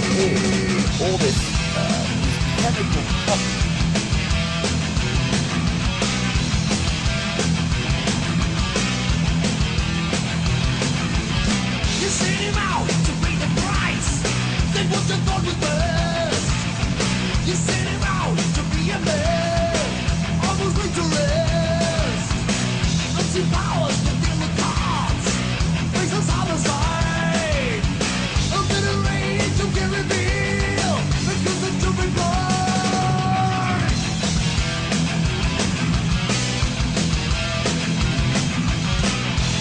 what is all this chemical coffee? You sent him out to pay the price. Then what you thought was best. You sent him out to be a man, almost laid to rest. Empty powers to deal with cards, faceless homicide. A bit of rage you can reveal, because the jumping blood.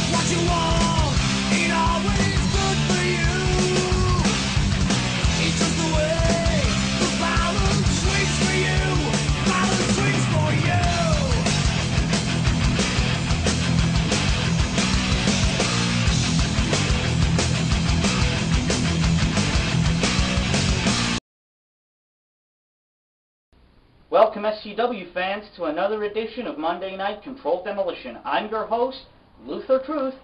What you want ain't always good for you. It's just the way the balance swings for you. Balance swings for you. Welcome SCW fans to another edition of Monday Night Controlled Demolition. I'm your host, Luther Truth.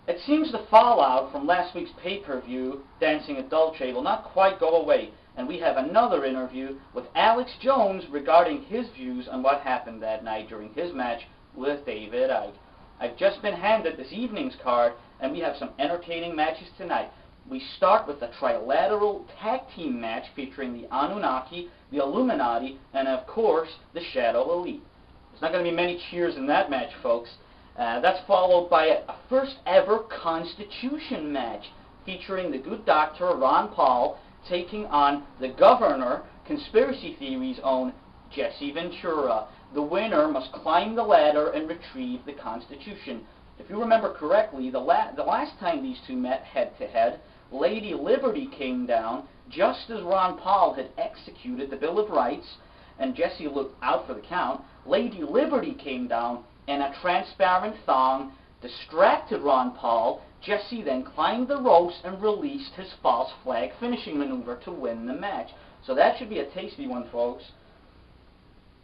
It seems the fallout from last week's pay-per-view, Dancing at Dulce, will not quite go away, and we have another interview with Alex Jones regarding his views on what happened that night during his match with David Icke. I've just been handed this evening's card, and we have some entertaining matches tonight. We start with the trilateral tag team match featuring the Annunaki, the Illuminati, and of course, the Shadow Elite. There's not going to be many cheers in that match, folks. That's followed by a first ever Constitution match featuring the good Dr. Ron Paul taking on the Governor, Conspiracy Theory's own Jesse Ventura. The winner must climb the ladder and retrieve the Constitution. If you remember correctly, the last time these two met head-to-head, Lady Liberty came down just as Ron Paul had executed the Bill of Rights, and Jesse looked out for the count. Lady Liberty came down, and a transparent thong distracted Ron Paul. Jesse then climbed the ropes and released his false flag finishing maneuver to win the match. So that should be a tasty one, folks.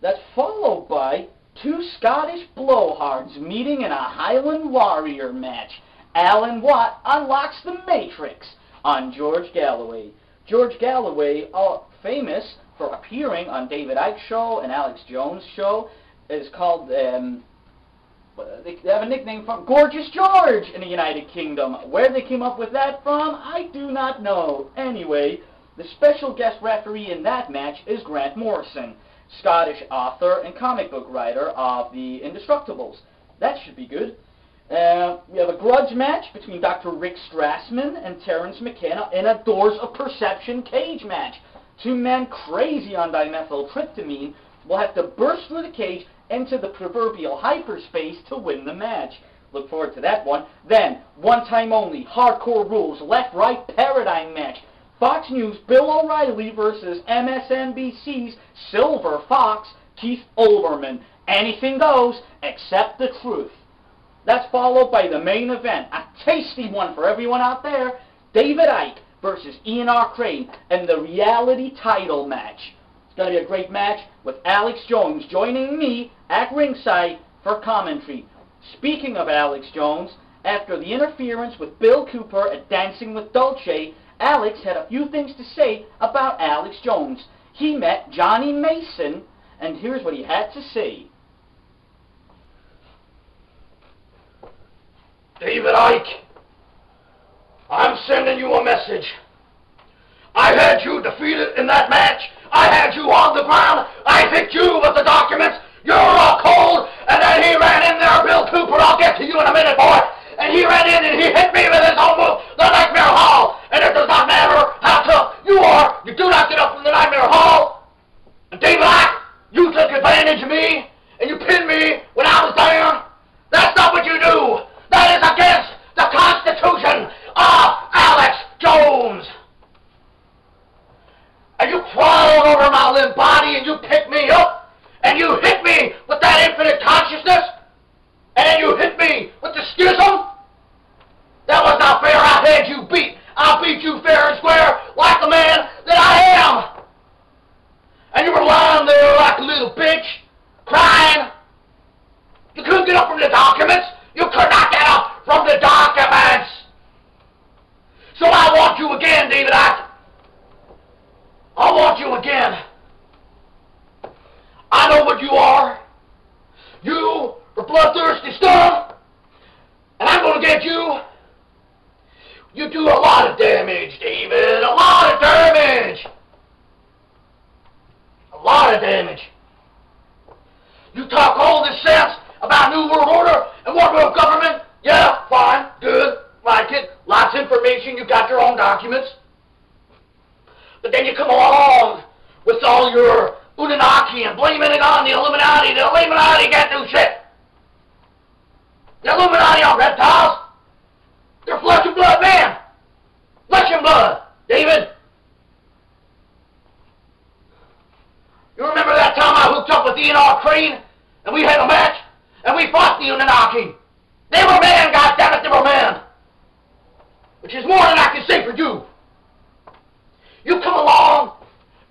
That's followed by two Scottish blowhards meeting in a Highland Warrior match. Alan Watt unlocks the Matrix on George Galloway. George Galloway, famous for appearing on David Icke's show and Alex Jones' show, is called, they have a nickname from Gorgeous George in the United Kingdom. Where they came up with that from, I do not know. Anyway, the special guest referee in that match is Grant Morrison, Scottish author and comic book writer of The Indestructibles. That should be good. We have a grudge match between Dr. Rick Strassman and Terence McKenna in a Doors of Perception cage match. Two men crazy on dimethyltryptamine will have to burst through the cage into the proverbial hyperspace to win the match. Look forward to that one. Then, one time only, Hardcore Rules left-right paradigm match. Fox News' Bill O'Reilly versus MSNBC's Silver Fox, Keith Olbermann. Anything goes except the truth. That's followed by the main event, a tasty one for everyone out there, David Icke versus R.Crane in the reality title match. It's going to be a great match with Alex Jones joining me at ringside for commentary. Speaking of Alex Jones, after the interference with Bill Cooper at Dancing with Dulce, Alex had a few things to say about Alex Jones. He met Johnny Mason, and here's what he had to say. David Icke, I'm sending you a message. I had you defeated in that match. I had you on the ground. I hit you with the documents. You're all cold. And then he ran in there, Bill Cooper. I'll get to you in a minute, boy. And he ran in and he hit me with his own move, the Nightmare Hall. And it does not matter how tough you are. You do not get up from the Nightmare Hall. And David Icke, you took advantage of me. And you pinned me when I was down. That's not what you do. That is against the Constitution of Alex Jones. And you crawled over my limp body and you picked me up and you hit me with that infinite consciousness and then you hit me with the schism. That was not You do a lot of damage, David. A lot of damage. A lot of damage. You talk all this sense about New World Order and One World Government. Yeah, fine, good, like it. Lots of information. You got your own documents. But then you come along with all your Annunaki and blaming it on the Illuminati. The Illuminati can't do shit. The Illuminati are reptiles. They're flesh and blood, man. Flesh and blood, David. You remember that time I hooked up with R.Crane and we had a match and we fought the Annunaki? They were men, goddammit, they were men. Which is more than I can say for you. You come along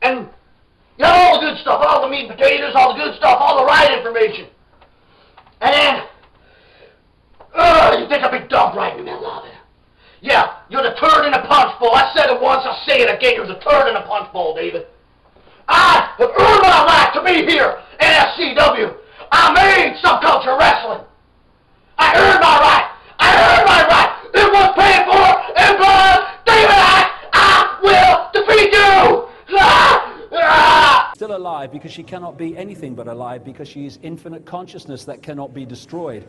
and you have all the good stuff, all the meat and potatoes, all the good stuff, all the right information. And then, you take a big dump right in the middle of it. Yeah, you're the turd in a punch bowl. I said it once, I'll say it again. You're the turd in a punch bowl, David. I have earned my right to be here in SCW. I made subculture wrestling. I earned my right. I earned my right. It was paid for in blood. David Icke, I will defeat you. Still alive because she cannot be anything but alive because she is infinite consciousness that cannot be destroyed.